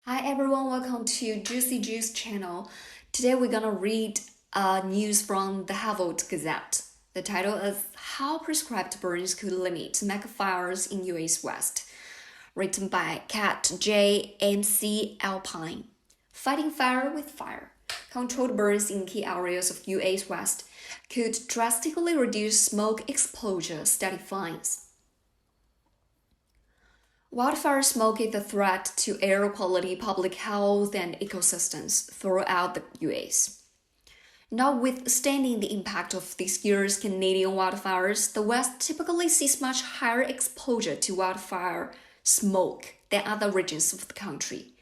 Hi everyone, welcome to Juicy Juice channel. Today we're gonna read news from the Harvard Gazette. The title is How Prescribed Burns Could Limit Mega Fires in US West, written by Kat J. MC Alpine. Fighting fire with fire. Controlled burns in key areas of US West could drastically reduce smoke exposure, study finds. Wildfire smoke is a threat to air quality, public health, and ecosystems throughout the US. Notwithstanding the impact of this year's Canadian wildfires, the West typically sees much higher exposure to wildfire smoke than other regions of the country.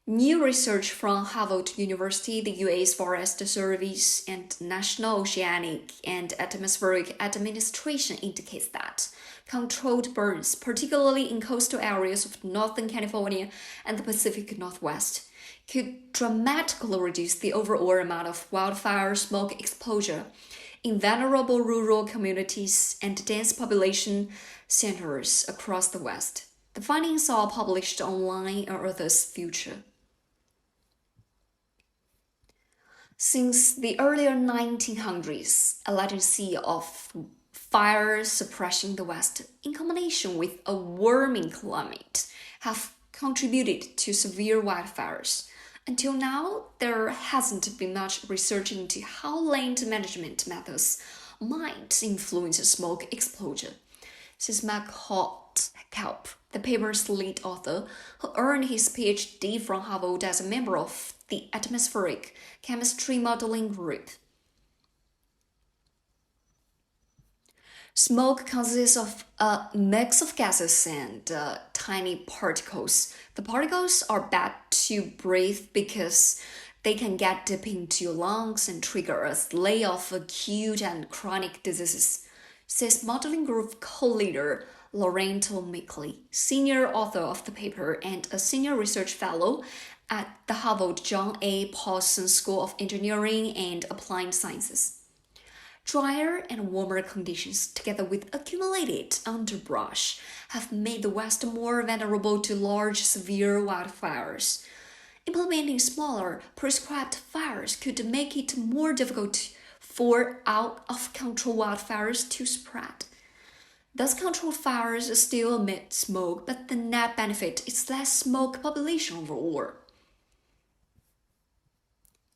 New research from Harvard University, the US Forest Service, and National Oceanic and Atmospheric Administration indicates that controlled burns, particularly in coastal areas of Northern California and the Pacific Northwest, could dramatically reduce the overall amount of wildfire smoke exposure in vulnerable rural communities and dense population centers across the West. The findings are published online in Earth's Future. Since the earlier 1900s, a legacy of fire suppression in the West, in combination with a warming climate, have contributed to severe wildfires. Until now, there hasn't been much research into how land management methods might influence smoke exposure. Since Kelp, the paper's lead author, who earned his PhD from Harvard as a member of the Atmospheric Chemistry Modeling Group. Smoke consists of a mix of gases and tiny particles. The particles are bad to breathe because they can get deep into your lungs and trigger a slew of acute and chronic diseases, says modeling group co-leader Lorenzo Mickley, senior author of the paper and a senior research fellow at the Harvard John A. Paulson School of Engineering and Applied Sciences. Drier and warmer conditions, together with accumulated underbrush, have made the West more vulnerable to large, severe wildfires. Implementing smaller, prescribed fires could make it more difficult for out-of-control wildfires to spread. Thus, controlled fires still emit smoke, but the net benefit is less smoke population overall.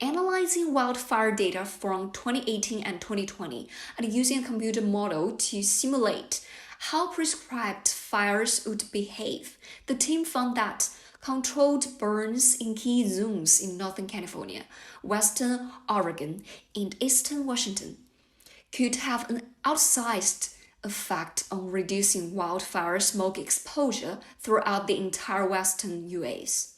Analyzing wildfire data from 2018 and 2020 and using a computer model to simulate how prescribed fires would behave, the team found that controlled burns in key zones in Northern California, Western Oregon, and Eastern Washington could have an outsized effect on reducing wildfire smoke exposure throughout the entire western US.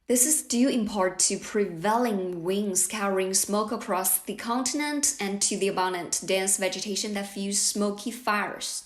This is due in part to prevailing winds carrying smoke across the continent and to the abundant, dense vegetation that fuels smoky fires.